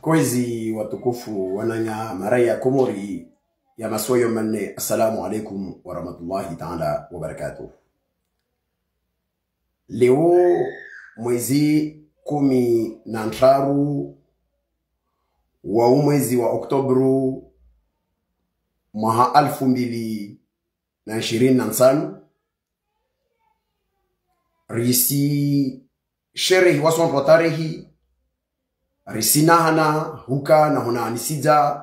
Kwezi watukufu wananya marai ya Komori ya maswayo manne. Assalamu alaikum wa rahmatullahi ta'ala wa barakatuh. Leo mwezi 13 wa mwezi wa Oktobru mwaka 2025 risi sherehi wasonto tarehi risinahana huka na huna anisija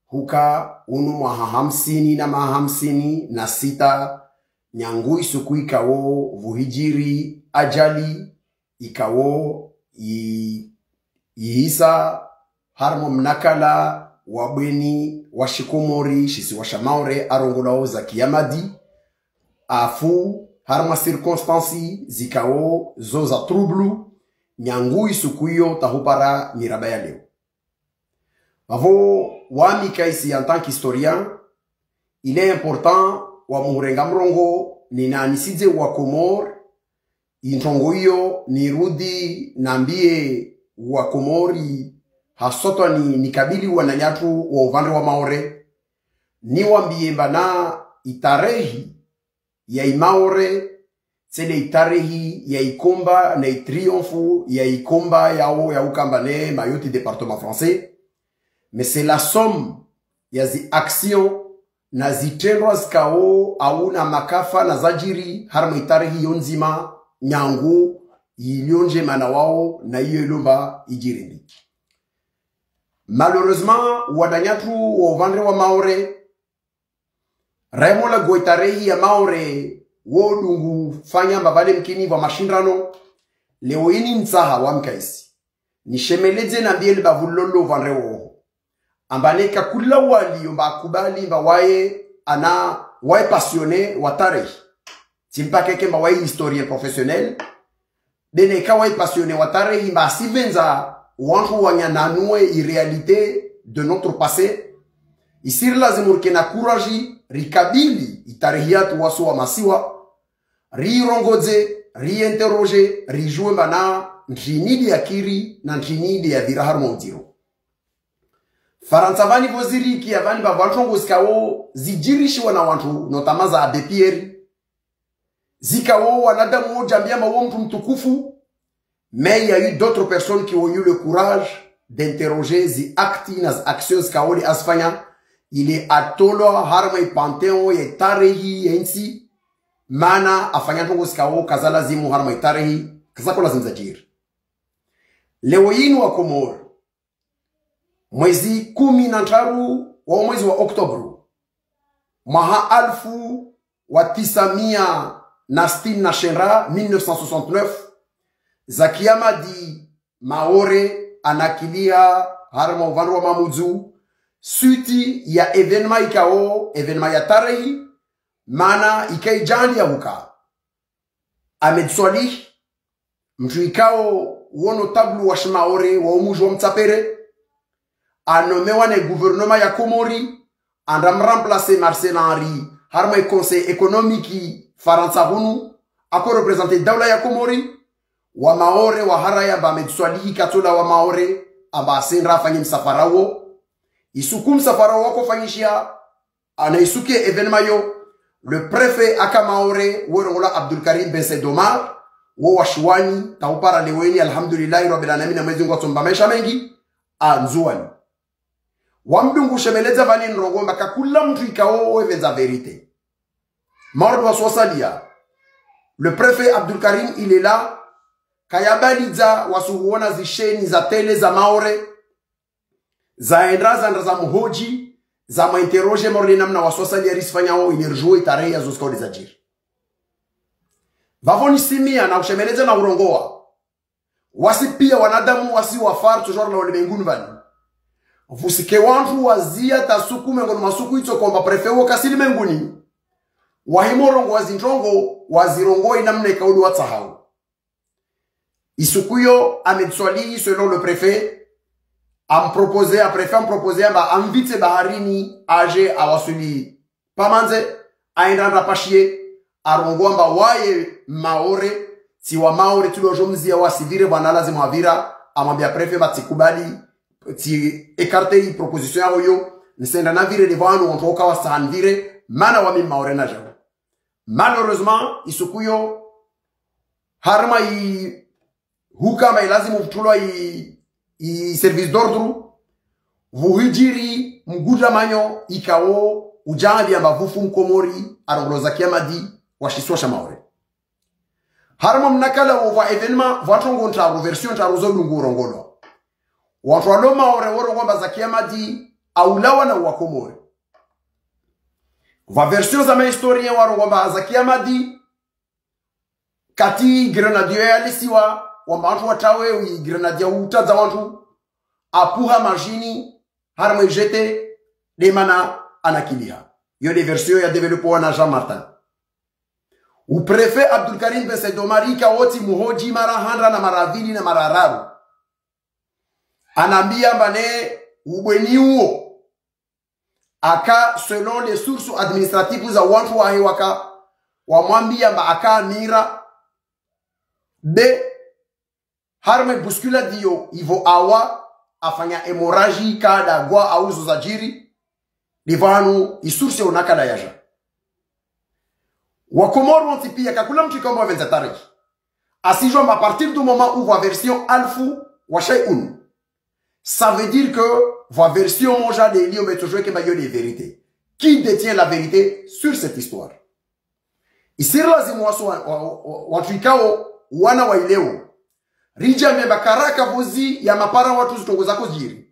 huka unu mwaha 56 nyangui suku ikawo vuhijiri ajali ikawo ihisa harmo mnakala wabweni washikomori shisi washamaure arongolao za kiyamadi afu harma circonstances zikawo zo za troublu nyangui sukuyo tahupara miraba ya leo. Bavo wamika ici en tant qu'historien, il est important wa murenga mrongo ni nanisije wa Komor intongo hiyo nirudi nambie wa Komori hasoto ni kabili wananyatu wa uvande wa Maore ni wambie mbana itarehi ya imaore sele itarehi ya ikomba na triomphe ya ikomba yao ya ukambane mayoti département français, mais c'est la somme ya zi action na zitendwa zikao au na makafa na zajiri harma itarehi yonzima nyangu ilionje mana wao na iyo ilomba ijirindi. Malheureusement wadanyatu wa uvandre wa Maore Raimola goitarehi ya Maore wodungu fanya mbavale mkini wa mashindano leo ini nsaha wa mkaisi nishemeleze na bieli bavulolo vanre woho ambaleka kula wali yomba kubali mba wae ana wae passionné watarehi simpake kemba wae historien professionnel beneka wae passionné watarehi mba sivenza wangu wanyananue irrealité de notre passé isir lazimur kena courage rikabili itarehiatu waso wa masiwa rirongoze riinterroger rijue mana ntrinidi ya kiri na ntrinidi ya vira harmo utiro Faransavani voziriki ya vani bavantongo zikawo zijirishi wana wantu notamaza abepieri zikawo wanadamu ojambia mawo mtu mtukufu. Mais il y a eu d'autres personnes qui ont eu le courage d'interroger zi acti nas actions zikawo asfanya il est atolo harma ipanteo ya tarehi yensi mana afanya tongo zikawo kazala zimu harma tarehi kazako lazim zajiri. Leo yinu wa Komor mwezi 13 wa mwezi wa Oktobru mwaka 1969 Zakiyamadi Maore anakilia harma uvandro wa Mamudzu suiti ya evenema ikao evenema ya tarehi mana ikaijani ya huka Ahmed Swalih mtu ikao wono tablu wa Shimaore wa umuju wa mtapere anomewa na gouvernement ya Komori andam remplacer Marcel Henry harma conseil économique Faransa hunu ako representer dawla ya Komori wa Maore wa haraya ba Ahmed Swalih katola wa Maore aba senra fanye msafara wo isuku msafara wako fanyishia anaisuke evenema yo le préfet aka Maore worongola Abdul Karim Ben Sedomar wo washwani taupara leweni alhamdulillah rabbil alamin na mwezi ngwatomba maisha mengi anzuani wamdungu shemeleza vani nrogomba kakula mtu ikao wevenza verite Maore wa sosalia le préfet Abdul Karim il est là kayabaliza wasuhuona zisheni za tele za Maore za endraza za muhoji za mainterroge morle namna waswasali ya risfanyao inerjue tarehe ya zoskodi za jiri vavoni simia na ushemeleza na urongoa wasi pia wanadamu wasi wafar toujours la ulimenguni vani vusike wantu wazia tasuku mengono masuku ito komba prefewo kasili menguni wahimorongo wazintrongo wazirongoi namna ikaudi watsahau isukuyo Ahmed Swalih selon le préfet am proposé a préfet am proposé ba invite baharini age awasuli pamanze aenda pashie arongomba waye Maore si wa Maore tulojomzia wasivire bwana lazima avira amwambia préfet batikubali ti écarté proposition ya yo nsenda na vire devant nous on toka wa san vire mana wa mi maore na jawo malheureusement isukuyo harma i hukama ilazimu kutulwa i service d'ordre vuhijiri mguja manyo ikao ujambi amba vufu mkomori arongloza kiamadi washiswa shamaore harma mnakala uva evenement vatongo ntaru version ntaru zolungu rongolo watu waloma ore woro ngomba za kiamadi aulawa na wakomori va version za historien waro ngomba za kiamadi kati grenadier alisiwa wambantu watawe wi grenadier utaza wantu apuha majini harma jete demana anakilia yo de version ya développé na Jean Martin u préfet Abdul Karim Ben Said Omari ka woti muhoji mara handra na maravili na marararu anambia mbane ubweni huo aka selon les sources administratives za watu wa waka wamwambia mba aka mira de harme buskula dio ivo awa afanya hemorrhage kada gwa auzo za jiri divanu isurse unakada yaja wakomoro ontipia kakula mtu kama venzatariki asijwa à partir du moment où va version alfu wa shay'un ça veut dire que va version monja de Elio metojwe ke bayo de vérité qui détient la vérité sur cette histoire isir lazima waso watuikao wana wa ileo rija memba karaka vozi ya mapara watu zitongoza ko jiri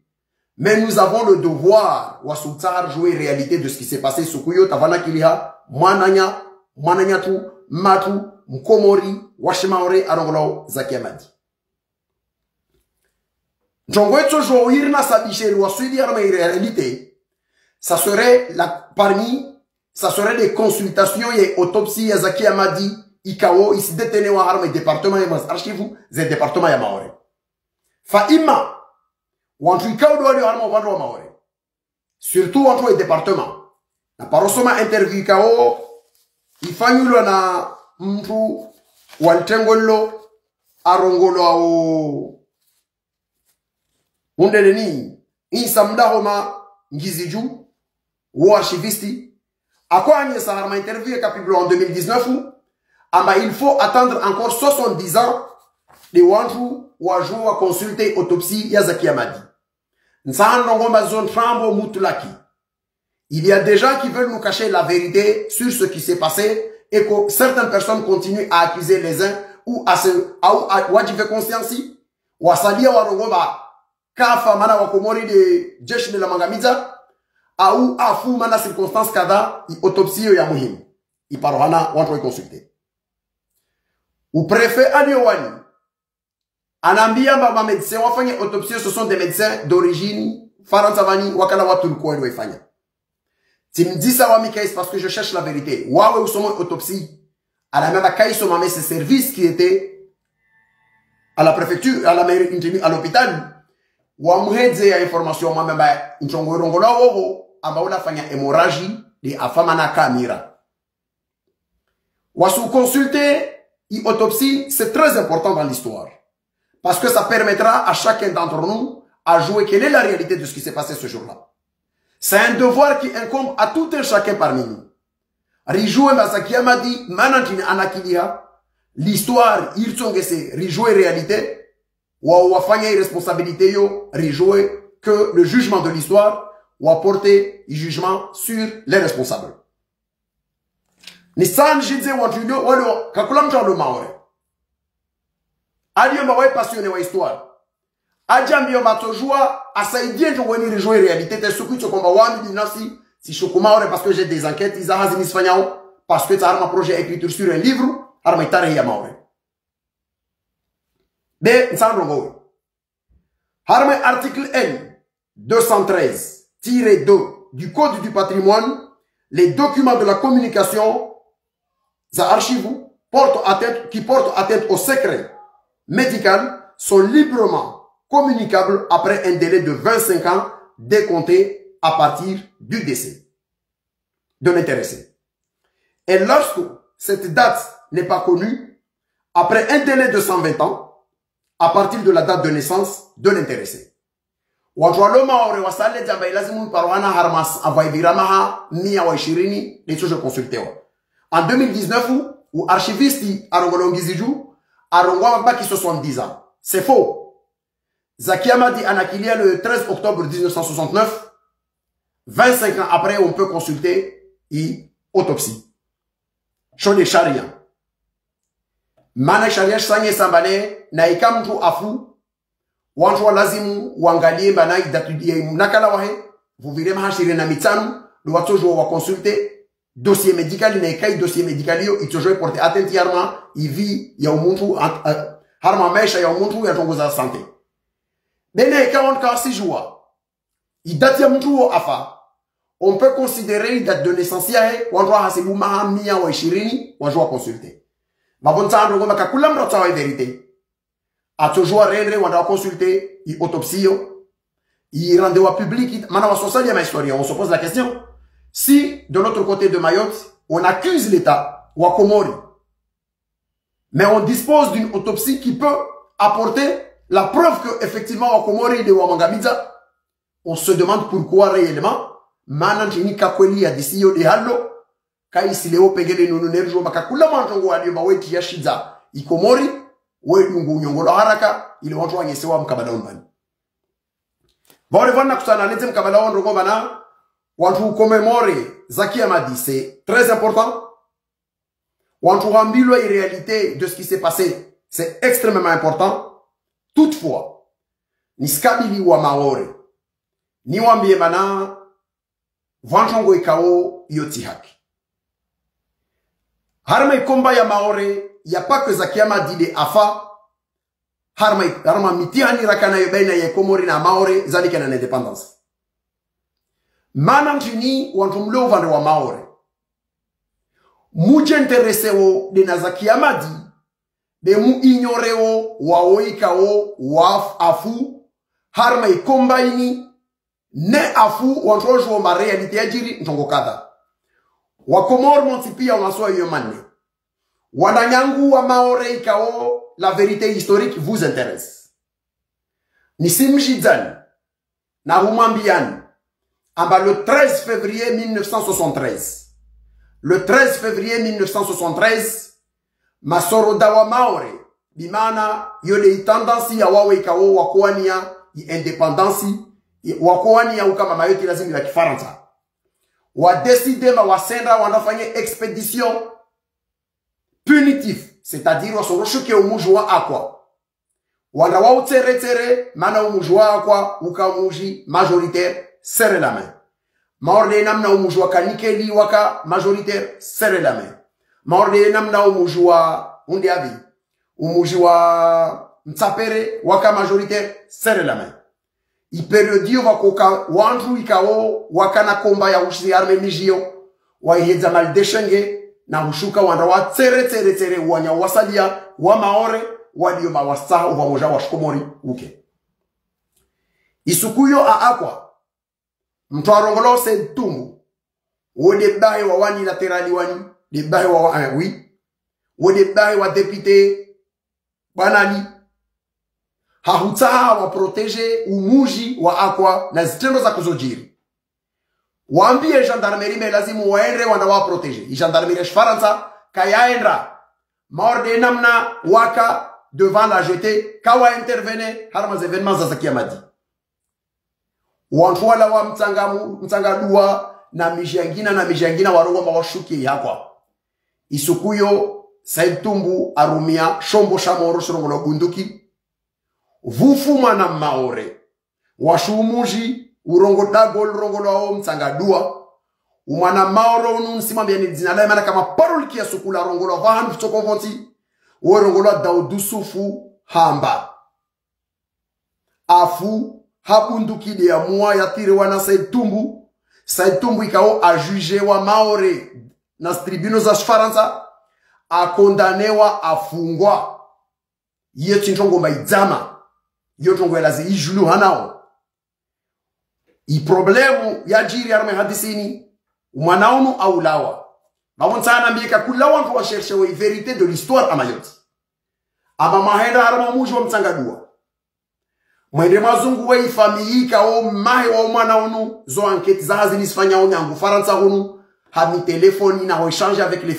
mais nous avons le devoir wasutar jouer réalité de ce qui s'est passé sukuyo tavana kiliha mwananya tu matu mkomori washimaore arongolo za kiamadi Djongweto Jouirna Sabisheri Wasudi Arma réalité, ça serait ça serait des consultations et autopsies à Zaki Amadi, Ikao, ici détenu à Arma département et archives, c'est département ya Maore. Faima, ou en tout cas, doit lui Arma vendre Maore. Surtout en tout département. La parosoma interview Ikao, il fanyulo na mtu waltengolo arongolo au Undeleni, insamda homa ngiziju, ou archivisti, à quoi Agnès Saharma interview capable en 2019, il faut attendre encore 70 ans de Wantu ou à jouer à consulter autopsie Yazaki Amadi. Il y a des gens qui veulent nous cacher la vérité sur ce qui s'est passé et que certaines personnes continuent à accuser les uns ou à wajive conscience ou à salir warongomba kafa mana wakomori de jeshi de la mangamiza au afu mana circonstance kada autopsie ya muhimu iparohana watu wa consulter ou préfet Aliowani anambia baba médecin wafanye autopsie ce sont des médecins d'origine faranzavani wakala watu likuwa waifanya timdisa wa mikaïs parce que je cherche la vérité wawe usomo autopsie à la même kaiso mame ce service qui était à la préfecture à la mairie à l'hôpital wa muhedze ya information mwa memba nchongo rongola wogo amba unafanya hemorrhage de afama na kamera wasu consulter et autopsie c'est très important dans l'histoire parce que ça permettra à chacun d'entre nous à jouer quelle est la réalité de ce qui s'est passé ce jour-là. C'est un devoir qui incombe à tout un chacun parmi nous. Rijouer Masaki Amadi manantine anakilia l'histoire irtsongese rijouer réalité ou wafanya responsabilité yo rejouer que le jugement de l'histoire ou apporter le jugement sur les responsables. Nissan jidze wantuyo walo kakula mtando maore. Aliyo mawe passionné wa histoire. Ajambio matojua asaidie ndio weni rejouer réalité te sukucho komba wami binafsi si shokumaore parce que j'ai des enquêtes ils a hazini sfanyao parce que ça a un projet écriture sur un livre arma itare ya maore. De Nsandrongo. Harme article N 213-2 du Code du patrimoine, les documents de la communication, ça archive, qui portent atteinte au secret médical sont librement communicables après un délai de 25 ans décompté à partir du décès de l'intéressé. Et lorsque cette date n'est pas connue, après un délai de 120 ans, à partir de la date de naissance de l'intéressé. Watu Maore wasale jamba ilazimu parohana harmas avaibiramaha 120 les choses consultées. En 2019 où archiviste arongolongiziju arongwa baki 70 ans. C'est faux. Zakia Madi anakilia le 13 octobre 1969. 25 ans après, on peut consulter l'autopsie. Chode sharia. Mana sharia sanye sambane na ikamtu afu. Wantu wa lazimu wangalie bana idatudie mnakala wahe. Vous verrez mahashire na mitanu. Le watojo wa consulter dossier médical na ikai dossier médical yo itojo porter atteinte yarma ivi ya umuntu harma maisha ya umuntu ya tongoza santé. Bene ikaon ka si joua. Idati ya mtu wa afa. On peut considérer date de naissance yae wanjwa hasibu maha 120 wanjwa consulter. Mabonta andro ngoma kakula mrota wa vérité. Atojwa rendre wanda consulter i autopsie i rendez-vous public mana wa sosali ya ma historia. On se pose la question si de l'autre côté de Mayotte on accuse l'État wa Komori mais on dispose d'une autopsie qui peut apporter la preuve que effectivement wa Komori de Wamangamiza, on se demande pourquoi réellement mana chini kakweli ya disiyo de hallo kai sileo pegele nunu nerjo makakula mantongo wali maweti ya shiza ikomori we nungu nyongolo haraka ile watu wanyesewa mkabala onbani bore vana kutana nete mkabala onrogo bana watu commémorer Zakia Madi, c'est très important. Watu rambilwa la réalité de ce qui s'est passé, c'est extrêmement important. Toutefois, niskabili wa Maore ni wambie bana vanchongo ikao yoti haki. Harma ikomba ya Maore, ya pas que Zakia Madi de afa, harma mitihani rakana yobena ya Komori na Maore, zalika na indépendance. Manantini wantu mleo vande wa Maore. Muje intereseo de na Zakia Madi, de mu ignoreo wa oikao wa afu, harma ikomba ini, ne afu wantrojo wa ma réalité ya jiri ntongo kada. Wa Komor montipia wanaswa yomane. Wananyangu wa Maore ikao la vérité historique vous intéresse. Nisimjidani na humambiani amba le 13 février 1973. Le 13 février 1973 masoro dawa Maore bimana yole itandansi ya wawe ikao wakuania independansi wakuania ukama mayoti lazimi la kifaransa. Wa décider ma wasenda wanafanya expédition punitif, c'est-à-dire wasoroshike umujwa akwa. Wana wa utere mana umujwa akwa ukamuji majoritaire serre la main. Maorde namna umujwa kanikeli waka majoritaire serre la main. Maorde namna umujwa undiavi umujwa mtsapere waka majoritaire serre la main. I periodio wakoka wandru ikao wakana komba ya ushiri arme mijio wa ihedza mal deshenge na ushuka wanda wa tere wanya wasalia wa Maore walio mawasa wa moja wa Komori uke. Isukuyo a akwa mtwarongolo se tumu wode bae wa wani laterali wani de bae wa oui wode bae wa député banani hahutaha wa protege umuji wa akwa na zitendo za kuzojiri. Waambie gendarmerie me lazimu waende wanda wa protege. Gendarmerie Faransa kayaendra Maorde namna waka devant la jetée kawa intervene harma événements za Zakia Madi. Wantwala wa mtangadua na mijangina warongo mawashuki yakwa. Isukuyo Saidtumbu arumia shombo shamoro shirongolo bunduki. Vufuma na Maore washumuji urongo dagol rongo lao mtangadua umana Maoro unsimambia ni zinala mana kama parol kia sukula rongo lao vahan fitokonvonti urongo lao Daudu Sufu hamba afu habunduki de ya mua ya tire wana Saidtumbu ikao a juge wa Maore na tribunaux za Faransa a kondanewa afungwa yetu ntongo maizama yotongo elazi ijulu hanao. I problemu ya jiri arme hadisini umanaunu au lawa. Mawonsana mbika kulawa ntu wa cherche wa vérité de l'histoire a Mayotte. Aba mahenda harama muji wa mtangadua. mwende mazungu wei famii kao mahe wa mwana unu zo enquête za hazini sifanya onyangu Faransa hunu hami telefoni na échange avec les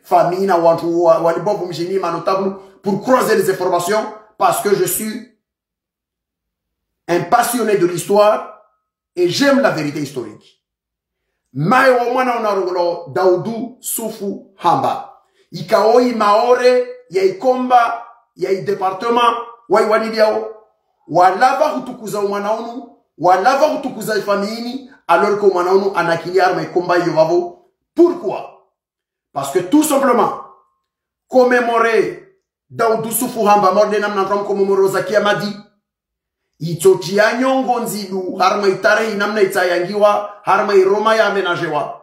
familles na watu walibovu mjini manotable pour croiser les informations parce que je suis un passionné de l'histoire et j'aime la vérité historique. Mahe wa mwana unarongolo Daoudou Soufou Hamba ikaoi maore ya ikomba ya departement wa iwanidiao walava kutukuza umwanaunu walava kutukuza famini alors que umwanaunu anakilia arme ikomba yovavo. Pourquoi? Parce que tout simplement commémorer Daoudou Soufou Hamba morde namna tram commémorer Zakia Madi itotia nyongo nzidu harma itare namna itayangiwa harma iroma ya amenajewa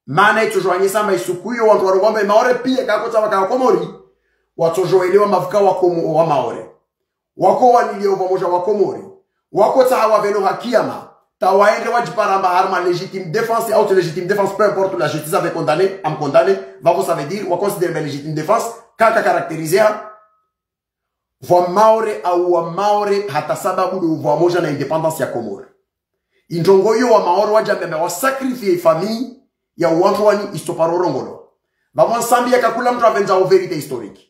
mana itojoanye samba isukuyo watu warugombe maore pia kakota wakakomori watojoelewa mafuka wa maore wako wanilio pamoja wakomori wako tahawa veno hakiyama tawaende wajiparamba harma légitime défense et auto légitime défense peu importe la justice avait condamné am condamné vako ça veut dire wa considérer légitime défense kaka caractériser wa maore au wa maore hata sababu de wa moja na independence ya Komoro injongoyo wa maore wajambe wa sacrifier famille ya watu wani istoparorongolo bamwa sambi yakakula mtu avenza o vérité historique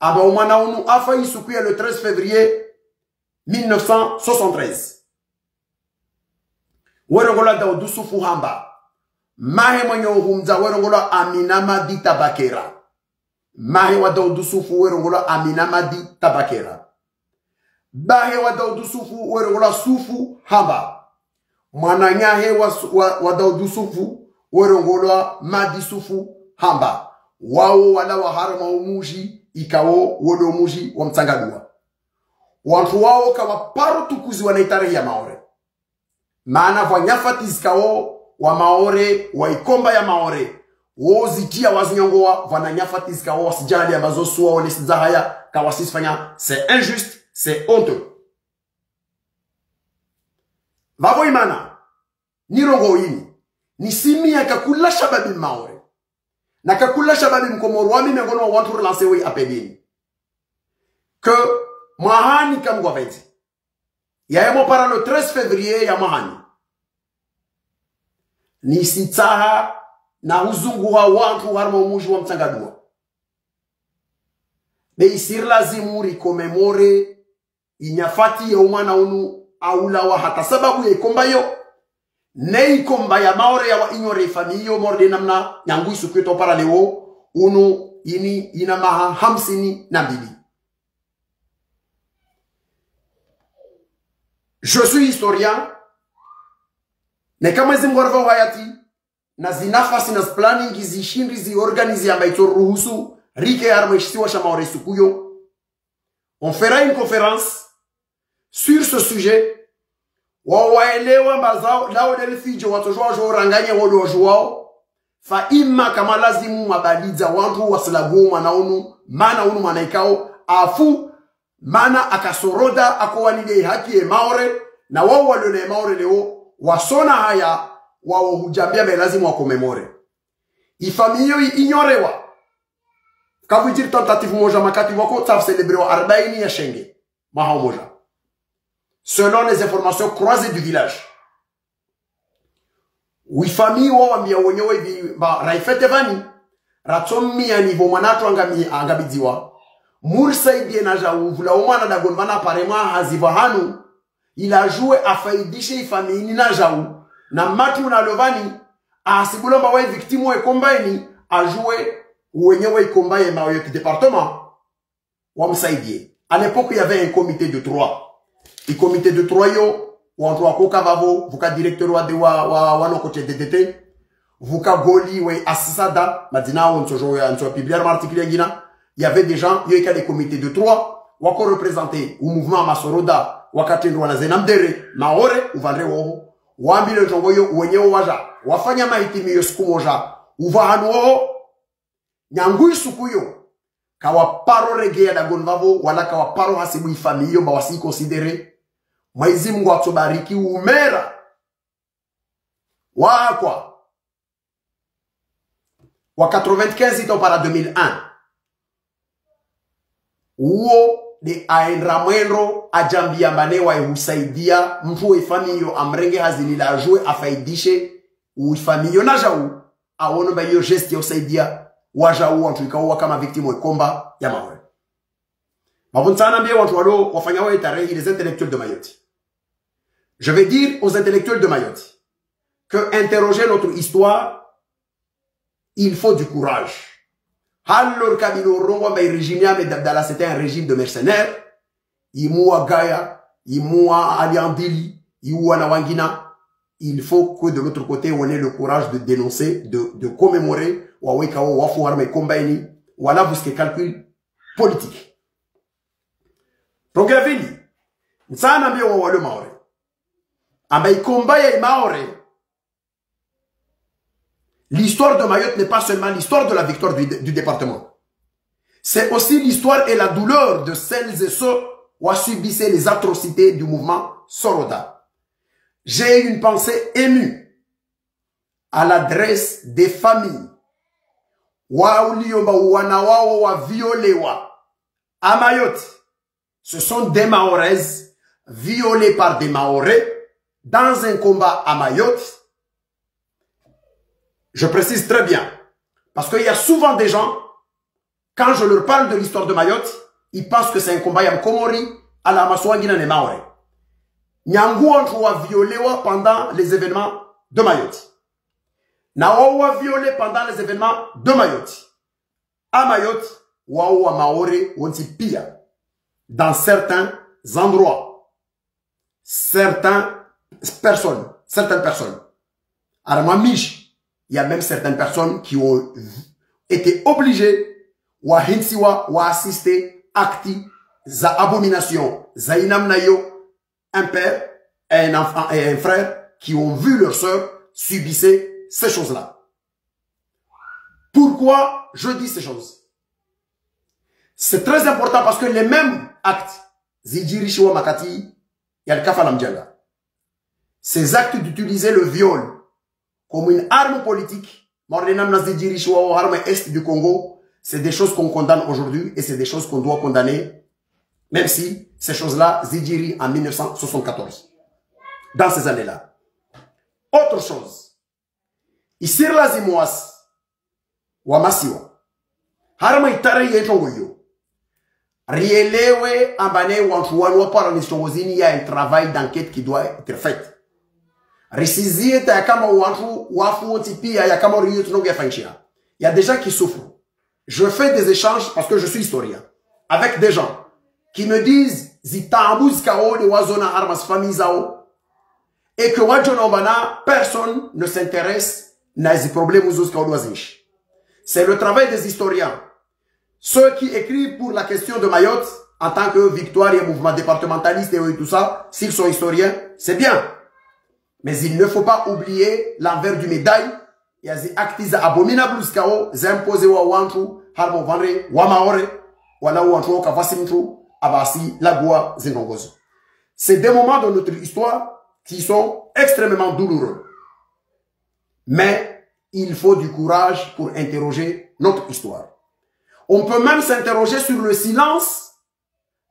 aba umwana unu afa isukuya le 13 février 1973 werongola Daoudou Soufou Hamba mahe mwenye uhumza werongola Amina Madi Tabakera mahe wa Daoudou Soufou werongola Amina Madi Tabakera bahe wa Daoudou Soufou werongola Soufou Hamba mwana nyahe wa Daoudou Soufou werongola Madi Soufou Hamba wao wala wa harma umuji ikao wodo umuji wa mtsangadua watu wao kawa paro tukuzi wanaitarehi ya maore maana vanyafati zikao wa maore wa ikomba ya maore wo zitia wazinyongoa vananyafati zikao wasijali ya bazosuwa wale sizahaya kawasisifanya c'est injuste c'est honteux vavo imana nirongo ini ni simi ya kakula shababi maore na kakula shababi mkomoro wami mengono wa wantu relancer we apelini que mahani kamgwa vezi ya emo para le 13 février ya mahani ni sitaha na uzungu wa wantu harma umuji wa mtangadua beisir lazimuri komemore inyafati ya umwana unu aulawa hata sababu ya ikomba yo ne ikomba ya maore ya wa inyore famiyo morde namna nyangu isukweto para leo unu ini ina maha 52. Je suis historien ne kama zimgorva hayati na zinafasi na planning zishindi zi organize ya maito ruhusu rike armeshtiwa shamaore sukuyo. On fera une conférence sur ce sujet wawaelewa mazao lao delfijo watojwa jo ranganye wodo jwao fa imma kama lazimu mabaliza wantu waslagu manaunu mana unu manaikao afu mana akasoroda akowanide haki e maore na wao walione maore leo wasona haya wao hujambia lazima wakomemore ifamiyo inyorewa kavutir tentative moja makati wako taf celebrer 40 ya shenge maha moja selon les informations croisées du village wifami wao ambia wenyewe ba raifete vani ratsomi ya nivo manato angabidziwa mursaidie na jauvula umana da gonvana parema haziva hanu ila joué afaidishe ifamini na jau na matu na lovani asibulomba wa victime wa kombaini ajoué wenyewe ikombaye ma yo département wa msaidie. À l'époque il y avait un comité de 3. Le comité de 3 yo wantu wakoka vavo vuka directeur wa de wa no côté DDT vuka goli we asisada madina on sojo ya nso publier article ngina. Il y avait des gens, il y a des comités de 3, wako représenté au mouvement Masoroda, wakatendo wana zenamdere, maore, uvandre woho, wambile jongoyo, wenyewo waja, wafanya mahitimi yosku moja, uvahanu woho, nyangui sukuyo, kawa paro regea da gonvavo, wala kawa paro hasibu ifamiyo, bawasi considere, mwaizi mungu atubariki umera, wakwa, wa 95 ito para 2001, uo de aenramwendo ajambia mbane wa husaidia mtu ifamiyo amrenge hazini la jue afaidishe uifamiyo na jau awono ba yo geste ya usaidia wajau wantu ikawa kama victime wa komba ya Maore. Mabuntana mbie wantu walo wafanya wa tarehe les intellectuels de Mayotte. Je vais dire aux intellectuels de Mayotte que interroger notre histoire, il faut du courage. Halor kabilo rongo ba régime mais Dabdala c'était un régime de mercenaires. Imua Gaya, Imua Aliandili, Iwa Nawangina. Il faut que de l'autre côté, on ait le courage de dénoncer, de commémorer, Wawekao, Wafuarme Kombaini, voilà vous ce calcul politique. Progravini, Nsana Mbio Wawalo Maore. Ambaye Kombaya Maore. L'histoire de Mayotte n'est pas seulement l'histoire de la victoire du département. C'est aussi l'histoire et la douleur de celles et ceux qui ont subi les atrocités du mouvement Soroda. J'ai une pensée émue à l'adresse des familles. À Mayotte, ce sont des Mahoraises violées par des Mahorais dans un combat à Mayotte. Je précise très bien, parce qu'il y a souvent des gens, quand je leur parle de l'histoire de Mayotte, ils pensent que c'est un combat Yamkomori à la Masouangina des Mahorais. Nyangouan a violé pendant les événements de Mayotte. Nawawa violé pendant les événements de Mayotte. À Mayotte, Wawa Maoré Wontipia. Dans certains endroits. Certaines personnes. À Ramamish, il y a même certaines personnes qui ont été obligées ou à Hinsiwa ou à assister acti za abomination zainam nayo. Un père et un enfant et un frère qui ont vu leur sœur subisser ces choses-là. Pourquoi je dis ces choses? C'est très important parce que les mêmes actes, Zijirishiwa Makati, Yalkafalamdjanga, ces actes d'utiliser le viol comme une arme politique, arme est du Congo, c'est des choses qu'on condamne aujourd'hui et c'est des choses qu'on doit condamner. Même si ces choses-là, Zidjiri en 1974. Dans ces années-là. Autre chose. Isir la zimoas. Wamasiwa. Harama itare yetongoyo. Rielewe ambane wanchuanwa para nishongozini, il y a un travail d'enquête qui doit être fait. Risizie ta yakama wanchu wafu otipia yakama riyotunoge fanchia. Il y a des gens qui souffrent. Je fais des échanges parce que je suis historien. Avec des gens qui me disent Zitambuz kao de wazona armas famizao et que wajonobana personne ne s'intéresse à ces problèmes aux kaodoazinch. C'est le travail des historiens. Ceux qui écrivent pour la question de Mayotte en tant que victoire et mouvement départementaliste et tout ça, s'ils sont historiens, c'est bien. Mais il ne faut pas oublier l'envers du médaille. Il y a des actes abominables kao, imposés wa wantu, harmo vanre, wa maore, wala wantu kavasimtu. Abasi, Lagoua, Zenongozo. C'est des moments de notre histoire qui sont extrêmement douloureux. Mais il faut du courage pour interroger notre histoire. On peut même s'interroger sur le silence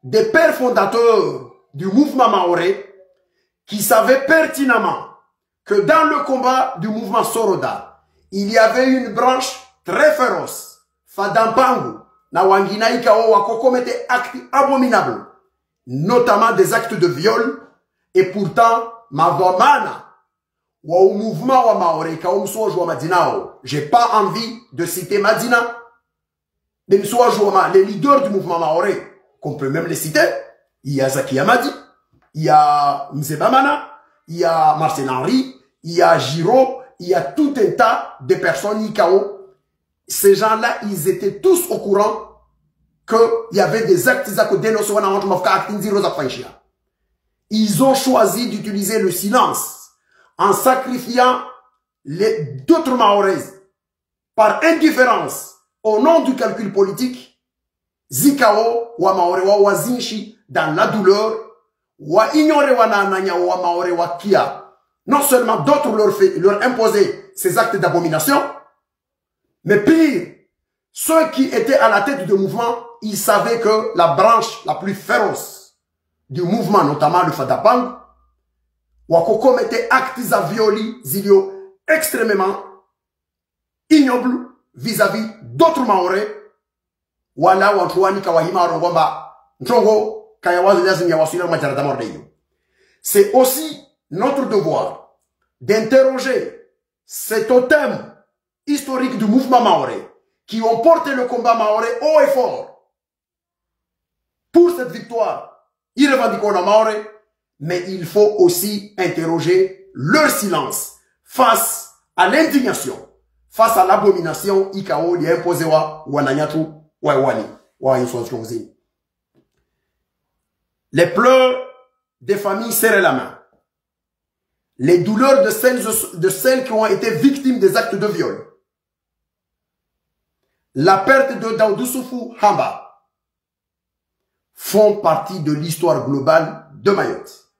des pères fondateurs du mouvement maoré qui savaient pertinemment que dans le combat du mouvement Soroda, il y avait une branche très féroce, Fadampangu, na wangina ikao wako commettait actes abominables, notamment des actes de viol, et pourtant, mavamana, wa au mouvement wa maore ikao msoa jwa madinao. J'ai pas envie de citer Madina, mais msoa jwa les leaders du mouvement maore, qu'on peut même les citer. Il y a Zaki Amadi, il y a Mzebamana, il y a Marcel Henry, il y a Giro, il y a tout un tas de personnes ikao. Ces gens-là, ils étaient tous au courant qu'il y avait des actes Ils ont choisi d'utiliser le silence en sacrifiant d'autres Mahoraises par indifférence au nom du calcul politique. Zikao wa Maore wa wazinshi dans la douleur wa ignorer wa nananya wa Maore wa kia. Non seulement d'autres leur imposaient ces actes d'abomination, mais pire, ceux qui étaient à la tête du mouvement, ils savaient que la branche la plus féroce du mouvement, notamment le Fadapang, Wako commettait actes à violer, zilio, extrêmement ignobles vis-à-vis d'autres Maoris. Wala wantouani kawahima rongomba, nchongo kayawazi lazim yawasuna majarada mordeyo. C'est aussi notre devoir d'interroger ces totems historiques du mouvement maoré qui ont porté le combat maoré haut et fort pour cette victoire irrévocable maoré, mais il faut aussi interroger leur silence face à l'indignation, face à l'abomination ikao li imposé wa wananyatu wa wani wa yinsozi. Les pleurs des familles serrent la main. Les douleurs de celles qui ont été victimes des actes de viol. La perte de Daoudou Soufou Hamba font partie de l'histoire globale de Mayotte.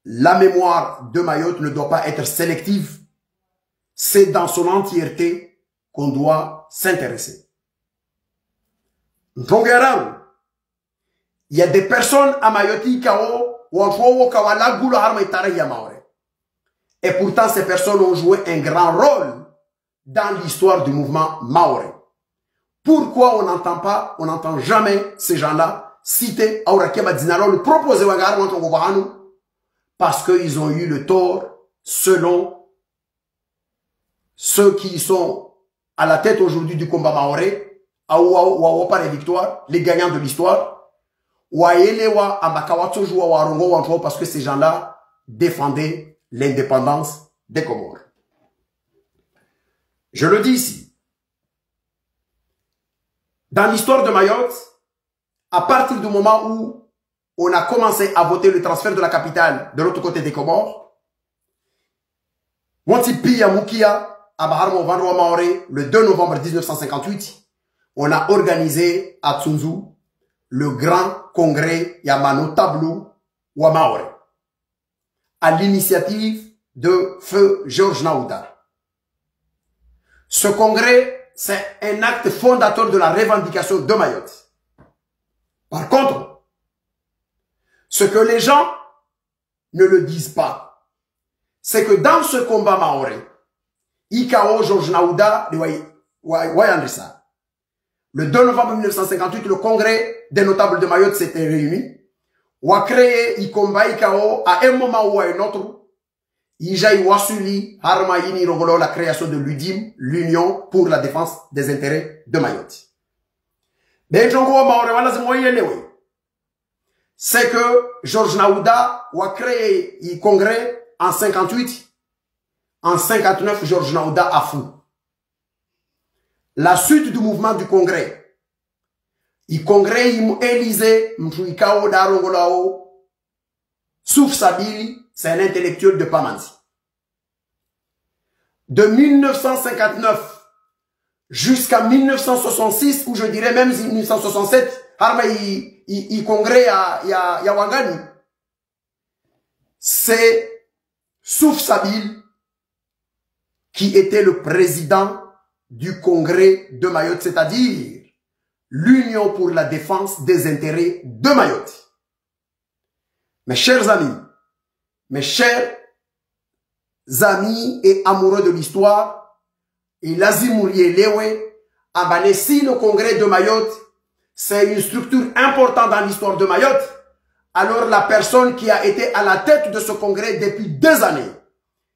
La mémoire de Mayotte ne doit pas être sélective. C'est dans son entièreté qu'on doit s'intéresser. Il y a des personnes à Mayotte qui et pourtant, ces personnes ont joué un grand rôle dans l'histoire du mouvement maoré. Pourquoi on n'entend jamais ces gens-là citer Aurakia Dinalo, le proposer parce qu'ils ont eu le tort selon ceux qui sont à la tête aujourd'hui du combat maoré, par les victoires, les gagnants de l'histoire, parce que ces gens-là défendaient l'indépendance des Comores. Je le dis ici. Dans l'histoire de Mayotte, à partir du moment où on a commencé à voter le transfert de la capitale de l'autre côté des Comores, Montipi Moukia, à Baharmo Vanroa Maoré, le 2 novembre 1958, on a organisé à Tsunzu le grand congrès Yamano Tableau Wamaoré, à l'initiative de feu Georges Naouda. Ce congrès, c'est un acte fondateur de la revendication de Mayotte. Par contre, ce que les gens ne le disent pas, c'est que dans ce combat maoré, Ikao Georges Naouda de Wayandrissa, le 2 novembre 1958, le congrès des notables de Mayotte s'était réuni. On a créé Ikomba Ikao à un moment ou à un autre. Ijaï Wasuli Harmaïni Rogolo, la création de l'UDIM, l'Union pour la défense des intérêts de Mayotte. C'est que Georges Naouda a créé le congrès en 58. En 59, Georges Naouda a fou. La suite du mouvement du congrès. Le congrès, il Élysée, Mfouikao Darongolao, Souf Sabili, c'est un intellectuel de Pamanzi. De 1959 jusqu'à 1966, ou je dirais même 1967, il congrès à Wangani, c'est Souf Sabil qui était le président du congrès de Mayotte, c'est-à-dire l'Union pour la défense des intérêts de Mayotte. Mes chers amis et amoureux de l'histoire, et Lazimourié Lewe, si le congrès de Mayotte, c'est une structure importante dans l'histoire de Mayotte, alors la personne qui a été à la tête de ce congrès depuis des années,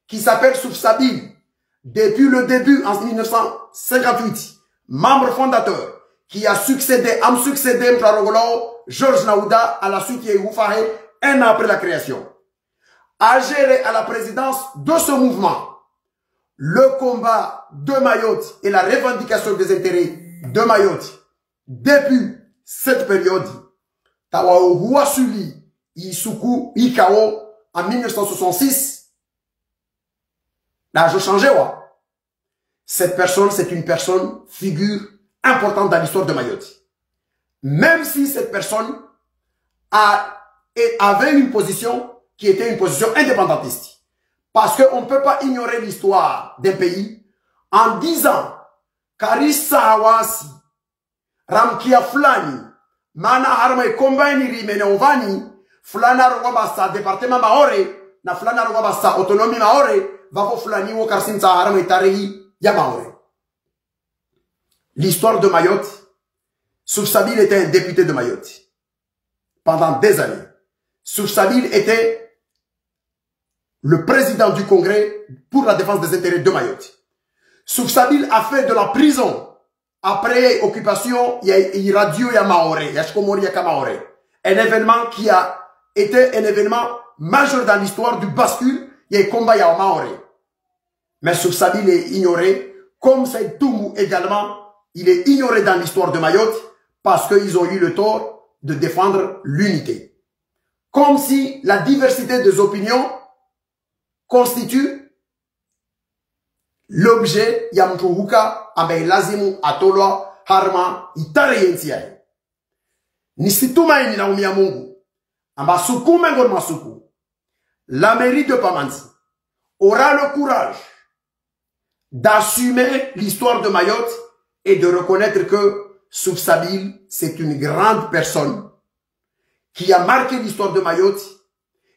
qui s'appelle Souf Sabil, depuis le début en 1958, membre fondateur, qui a succédé Georges Naouda à la suite Yehoufahe, un an après la création, a géré à la présidence de ce mouvement le combat de Mayotte et la revendication des intérêts de Mayotte depuis cette période. Tawao Huasuli Isuku Ikao en 1966. Là, je changeais, ouais. Cette personne, c'est une personne, figure importante dans l'histoire de Mayotte. Même si cette personne avait une position qui était une position indépendantiste. Parce qu'on ne peut pas ignorer l'histoire d'un pays en disant karisa hawasi ramkia fulani mana harma ikombani rimene ovani fulana rongo basa departement maore na fulana rongo basa autonomie maore vavo fulani wo karsinza harma itarehi ya maore. L'histoire de Mayotte, Soufsabil était un député de Mayotte pendant des années. Soufsabil était le président du Congrès pour la défense des intérêts de Mayotte. Soufsabil a fait de la prison après occupation, il y a radio ya Maoré, il y a Shkomori ya Maoré. Un événement qui a été un événement majeur dans l'histoire du bascule, il y a combat ya Maoré. Mais Soufsabil est ignoré, comme Saïd Toumou également, il est ignoré dans l'histoire de Mayotte parce qu'ils ont eu le tort de défendre l'unité. Comme si la diversité des opinions constitue l'objet yamtuhuka ambaye lazimu atolwa harma itariyentia. Nisitumaini na umia Mungu amba sukume ngor masuku. La mairie de Pamandzi aura le courage d'assumer l'histoire de Mayotte et de reconnaître que Soufsabil, c'est une grande personne qui a marqué l'histoire de Mayotte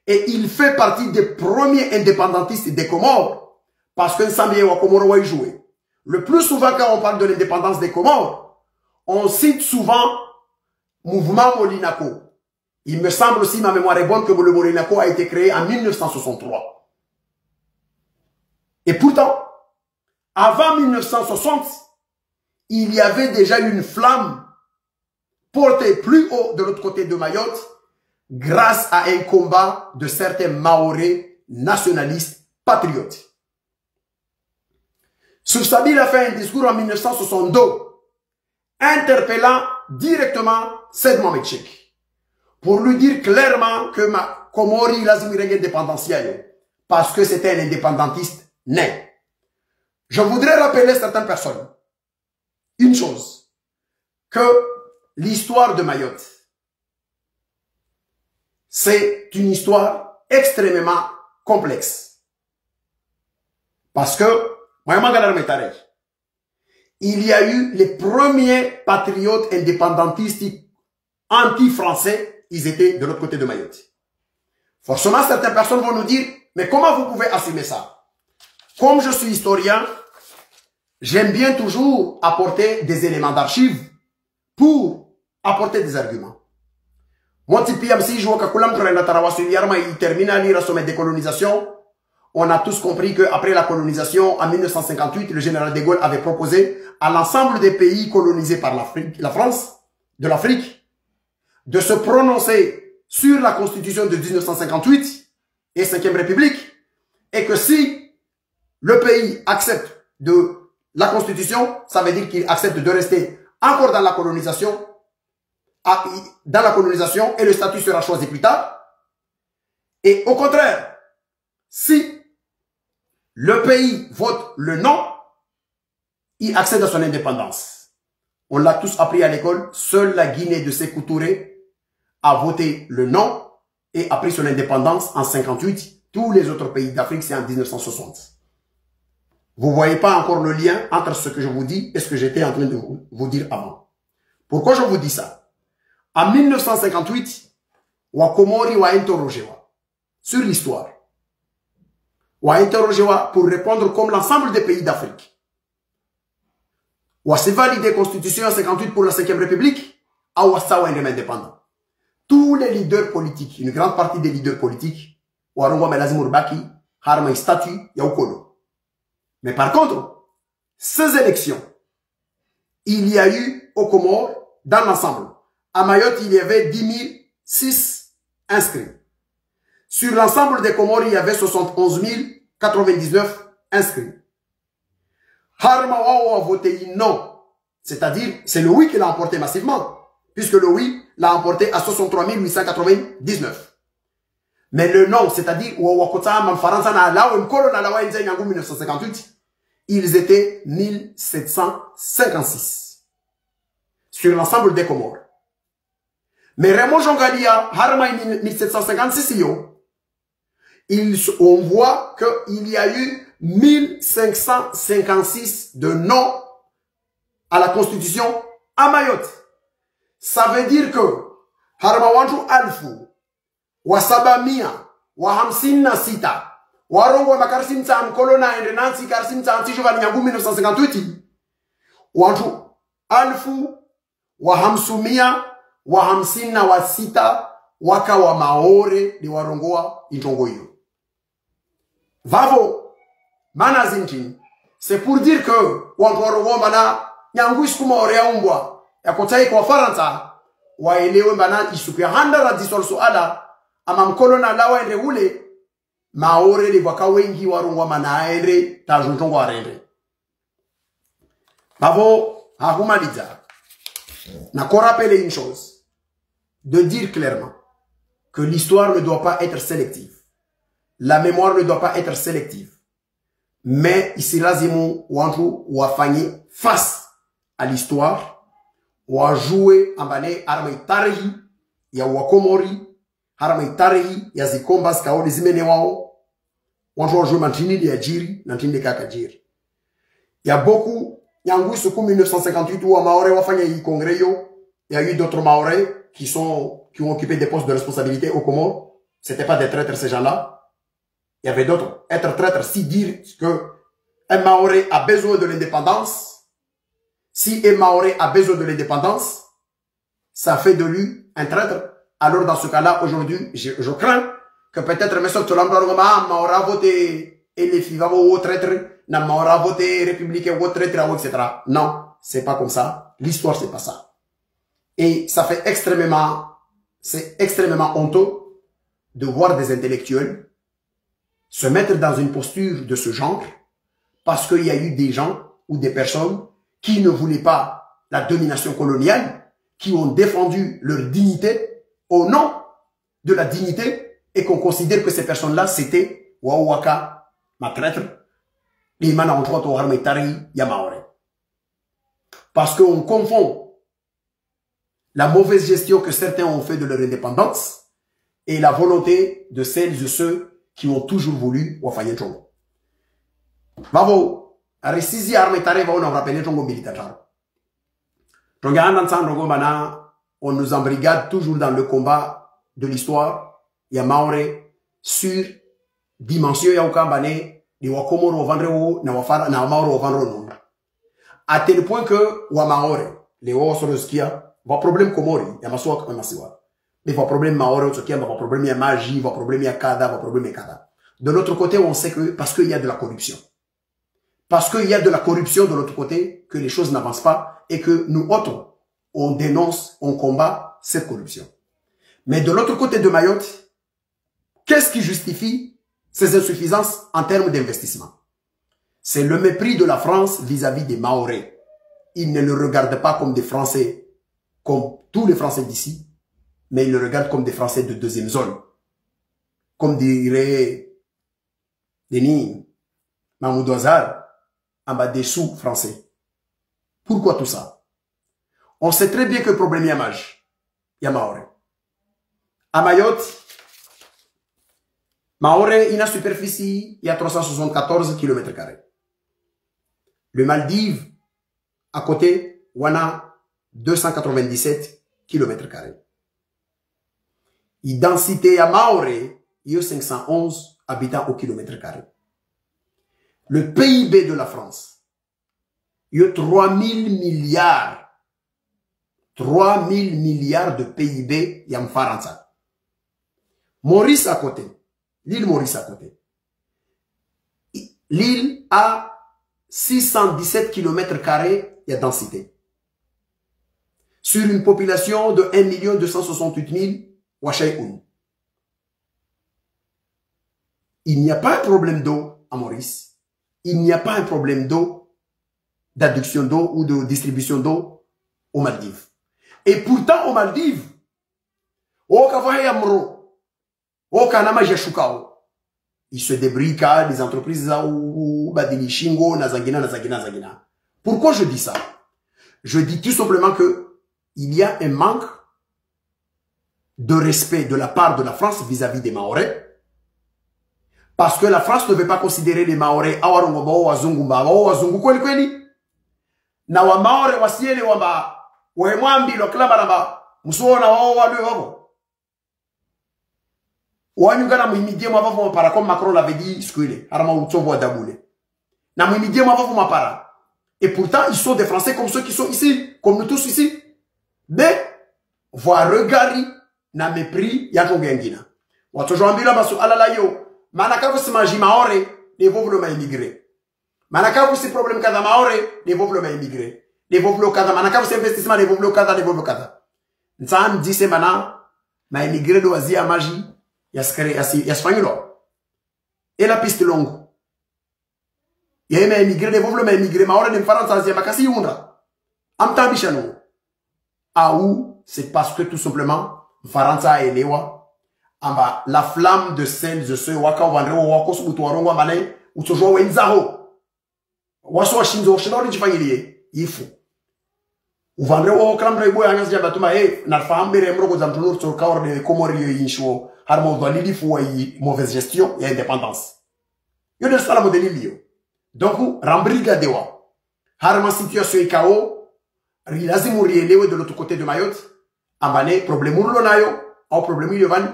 et il fait partie des premiers indépendantistes des Comores. Parce que Nsambie wa Komoro a joué. Le plus souvent quand on parle de l'indépendance des Comores, on cite souvent mouvement Molinako. Il me semble aussi, ma mémoire est bonne, que le Molinako a été créé en 1963. Et pourtant, avant 1960, il y avait déjà une flamme portée plus haut de l'autre côté de Mayotte grâce à un combat de certains Maorés nationalistes patriotes. Soufsabil a fait un discours en 1962 interpellant directement Said Mohamed Cheikh pour lui dire clairement que Komori lazim une indépendantiste parce que c'était un indépendantiste né. Je voudrais rappeler certaines personnes une chose, que l'histoire de Mayotte, c'est une histoire extrêmement complexe. Parce que il y a eu les premiers patriotes indépendantistes anti-français, ils étaient de l'autre côté de Mayotte. Forcément, certaines personnes vont nous dire, mais comment vous pouvez assumer ça? Comme je suis historien, j'aime bien toujours apporter des éléments d'archives pour apporter des arguments. Moi, si je vois que il termine à lire son décolonisation, on a tous compris qu'après la colonisation, en 1958, le général de Gaulle avait proposé à l'ensemble des pays colonisés par la France, de l'Afrique, de se prononcer sur la constitution de 1958 et 5e République, et que si le pays accepte de la constitution, ça veut dire qu'il accepte de rester encore dans la colonisation, et le statut sera choisi plus tard. Et au contraire, si le pays vote le non, il accède à son indépendance. On l'a tous appris à l'école. Seule la Guinée de Sékou Touré a voté le non et a pris son indépendance en 58. Tous les autres pays d'Afrique, c'est en 1960. Vous ne voyez pas encore le lien entre ce que je vous dis et ce que j'étais en train de vous dire avant. Pourquoi je vous dis ça? En 1958, Wakomori wa interrogé sur l'histoire. Wa interrogé pour répondre comme l'ensemble des pays d'Afrique. Wa s'est validé constitution en 58 pour la 5e République. A Wassawa indépendant. Tous les leaders politiques, une grande partie des leaders politiques, Warongwa Melazimur Baki, Harma statut, Yaukolo. Mais par contre, ces élections, il y a eu au Comores, dans l'ensemble, à Mayotte, il y avait 10 006 inscrits. Sur l'ensemble des Comores, il y avait 71 099 inscrits. Harmawa a voté non. C'est-à-dire, c'est le oui qui l'a emporté massivement. Puisque le oui l'a emporté à 63 899. Mais le non, c'est-à-dire, ils étaient 1756. Sur l'ensemble des Comores. Mais Raymond Jongalia, Harma 1756, on voit qu'il y a eu 1556 de non à la constitution à Mayotte. Ça veut dire que harma wantu alfu wa sabamia wa hamsini na sita warongo wa makarsim ta mkolona ende nansi karsim ta antijo va nyangu 1958 wantu alfu wa hamsumia wa hamsini na wa sita waka wa maore ni warongoa intongo hiyo. Vavo mana zintin c'est pour dire que wantu warongo mana nyangu isku maore ya umbwa ya kotai kwa Faransa waelewe mana isuku ya handa la disol suala ama mkolona lawa ende ule maore ni waka wengi warungwa mana ende tajuntongo arende. Bavo ahumaliza na ko rappeler une chose, de dire clairement que l'histoire ne doit pas être sélective, la mémoire ne doit pas être sélective, mais ici lazimu wantu wafanye face à l'histoire wajue ambane arama tarihi ya wakomori arama tarihi ya zikomba skaoli zimene wao wantu wajue mantini ya jiri na ntinde kaka jiri ya beaucoup yangu suku 1958 wa maore wafanya yi congrès yo il y a eu d'autres maorais qui ont occupé des postes de responsabilité au Comores. C'était pas des traîtres ces gens-là, il y avait d'autres. Être traître, si dire que un maoré a besoin de l'indépendance, si un maoré a besoin de l'indépendance, ça fait de lui un traître. Alors dans ce cas-là, aujourd'hui, je crains que peut-être M. Tolambra Maora voté et les filles vont traître, n'a Maora voté républicain ou traître, etc. Non, c'est pas comme ça. L'histoire, c'est pas ça. Et ça fait c'est extrêmement honteux de voir des intellectuels se mettre dans une posture de ce genre parce qu'il y a eu des gens ou des personnes qui ne voulaient pas la domination coloniale, qui ont défendu leur dignité au nom de la dignité et qu'on considère que ces personnes-là, c'était Wawaka, ma traître, l'imana en droit au Harmetari, Yamaore. Parce qu'on confond la mauvaise gestion que certains ont fait de leur indépendance et la volonté de celles et ceux qui ont toujours voulu Wafanye Chongo. Bravo, Arisizi Harmetari va on rappelle Chongo militaire. On nous embrigade toujours dans le combat de l'histoire. Il y a Maore sur dimension ya ukambane ni wakomoro ovandre na wafara na Maore ovandre non. À tel point que wa Maore les Osroskia va problème komori ya maswa kama masiwa. Mais va problème Maore otsokia va problème ya magie, va problème ya kada, va problème ya kada. De l'autre côté, on sait que parce qu'il y a de la corruption. Parce qu'il y a de la corruption de l'autre côté que les choses n'avancent pas et que nous autres on dénonce, on combat cette corruption. Mais de l'autre côté de Mayotte, qu'est-ce qui justifie ces insuffisances en termes d'investissement? C'est le mépris de la France vis-à-vis des Mahorais. Ils ne le regardent pas comme des Français, comme tous les Français d'ici, mais ils le regardent comme des Français de deuxième zone. Comme dirait Denis Mahmoud Azar, en bas des sous français. Pourquoi tout ça? On sait très bien que le problème est à Maj. Il y a Mahorais. À Mayotte, Mahorais, il y a une superficie, il y a 374 km². Le Maldives, à côté, on a 297 km². La densité à Mahorais, il y a 511 habitants au km². Le PIB de la France, il y a 3000 milliards. 3000 milliards de PIB, il y a Faransa. Maurice à côté. L'île Maurice à côté. L'île a 617 km², il y a densité. Sur une population de 1 268 000, Wachaïoun. Il n'y a pas un problème d'eau à Maurice. Il n'y a pas un problème d'eau, d'adduction d'eau ou de distribution d'eau aux Maldives. Et pourtant, aux Maldives, il se débrica des entreprises Pourquoi je dis ça? Je dis tout simplement que il y a un manque de respect de la part de la France vis-à-vis des Mahorais. Parce que la France ne veut pas considérer les Mahorais na wa maore wasiele wamba wemwambi lo klamba namba musuona wao wale wao wanyungana muimidie mwavavu mapara comme Macron l'avait dit squile harama utsovo adabule na muimidie mwavavu mapara et pourtant ils sont des Français comme ceux qui sont ici comme nous tous ici mais voir regari na mépris ya tongengina watu joambila basu alala yo manaka vous maji maore les vovlo ma immigré manaka vous problème kada maore les vovlo ma immigré les vovlo kada manaka vous investissement les vovlo kada ntsam dise mana ma immigré do azia maji ya spagnuolo et la piste longue ya ma immigré les vovlo ma immigré maore ne faransa azia makasi yunda amta bishano ou c'est parce que tout simplement faransa elewa amba la flamme de celles de ceux waka wandre wako subutu warongo ambane utojoa wenzaho waso washinzo shidori jifanyilie ifu uvandre wo klambre boy angas jamba tuma na fambere mrogo za mtunur to kawr de komori yo insho harmo validi fu yi mauvaise gestion et indépendance yo de sala modelilio donc rambriga dewa harma situation ikao rilazimu rielewe de l'autre côté de Mayotte ambane problème urlo nayo au problème il van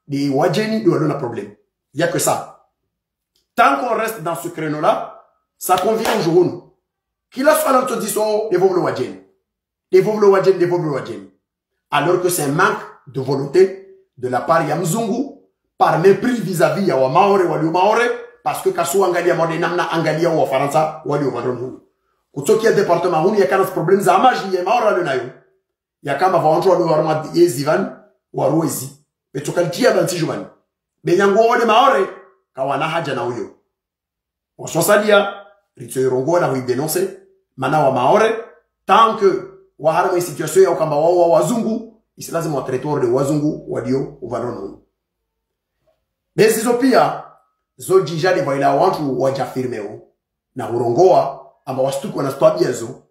de wajeni de wala problème il y a que ça tant qu'on reste dans ce créneau là ça convient au jour qu'il a soit l'autre diso de vovlo wajeni de vovlo wajeni alors que c'est un manque de volonté de la part ya mzungu par mépris vis-à-vis ya wa maore wali maore parce que kasu angalia mode namna angalia wa faransa wali wa rondu kutoki ya département huni ya kana problème za maji ya maora le nayo ya kama vaonto wa warma yezivan waruezi betokalitia banti jumani benyango wale maore kawana haja na huyo wasosalia ritsoirongo na huidenoncer mana wa maore tant que wa harma situation ya kama wao wazungu isilazima wa territoire de wazungu wadio uvarono besizo pia zo jija de vaila wantu wajafirmeo na urongoa amba wastuko wanastwabiezo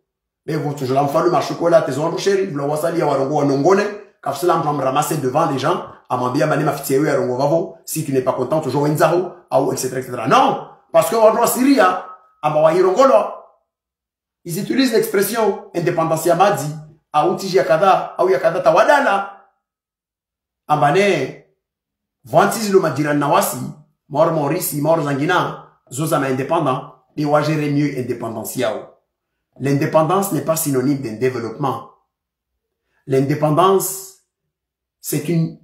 bevo toujours la mfano mashokola tezo chéri vlo wasali ya warongo wanongone kafsela mpa ramasser devant les gens amambia bani mafitieu ya rongo vavo si tu n'es pas content toujours wenzao au etc. Non parce que wadro Syria amba wahirongolo ils utilisent l'expression indépendance ya madi au tiji ya kadha au ya kadha tawadala ambane vantiz lo madira nawasi mor morisi mor zangina zoza ma indépendant et wa gérer mieux indépendance yao. L'indépendance n'est pas synonyme d'un développement. L'indépendance, c'est une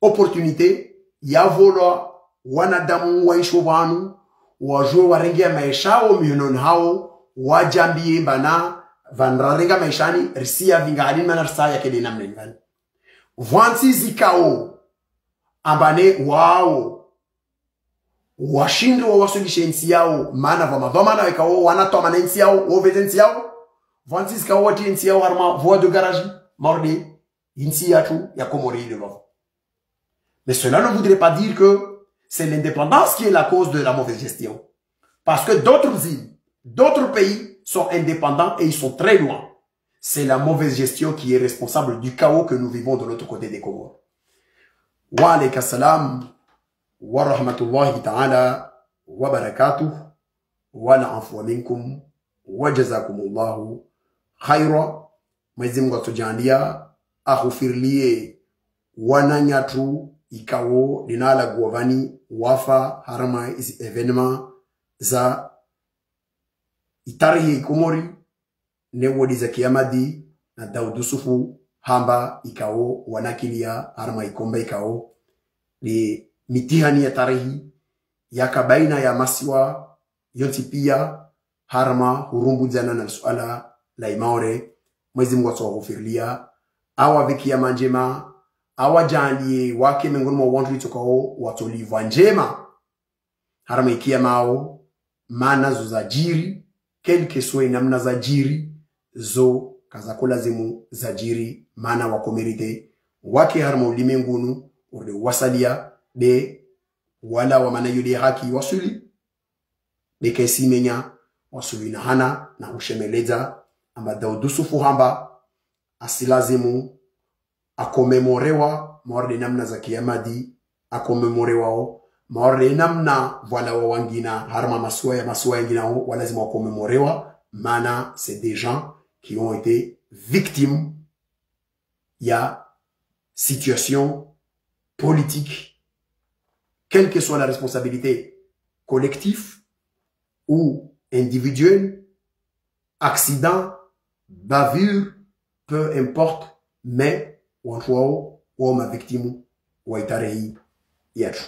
opportunité. Yavolo, wanadamu, waishobanu, wajua warengia maisha o miunon hao, wajambie bana, vanrarenga maishani, risia vingalin manarsa ya kede namlengani. Vanti zikao, ambane wao, washindu wa wasulishe nsi yao mana vama vamana wekao wanatoa mana nsi yao ovete nsi yao vantis ka wati nsi yao harma voie de garage mordi nsi yatu ya komori le vavo. Mais cela ne voudrait pas dire que c'est l'indépendance qui est la cause de la mauvaise gestion, parce que d'autres îles, d'autres pays sont indépendants et ils sont très loin. C'est la mauvaise gestion qui est responsable du chaos que nous vivons de l'autre côté des Comores. Wa alayka salam wa rahmatullahi ta'ala wa barakatuh wa la'afwa minkum wa jazakumullahu khaira. Mwenyezi Mungu atujalia aghfirlie wananyatu ikawo linala guavani wafa harama isi evenement za itari Komori ne wodi za kiamadi na Daudu Sufu hamba ikawo wanakilia harama ikomba ikawo ni mitihani ya tarehi yaka baina ya masiwa yoti pia harma hurumbu jana na suala la imaore. Mwezi Mungu atughfirlia awa vikia manjema awa jandie wake miongoni mwa wantu itokao watolivwa njema harma ikia mao mana zo zajiri kelke soe namna zajiri zo kazakola zimu zajiri mana wakomerite wake harma ulimengunu urde wasalia de wala wa mana yule haki wasuli de kesi menya wasuli na hana na ushemeleza amba Daudu Sufu hamba asilazimu akomemorewa maorde namna za kiamadi akomemorewa maorde namna wala wa wangina harma masuwa ya ngina walazimu akomemorewa Mana, c'est des gens qui ont été victimes. Il y a situation politique, quelle que soit la responsabilité collective ou individuelle, accident, bavure, peu importe, mais ou ma victime ou itarehi yetru.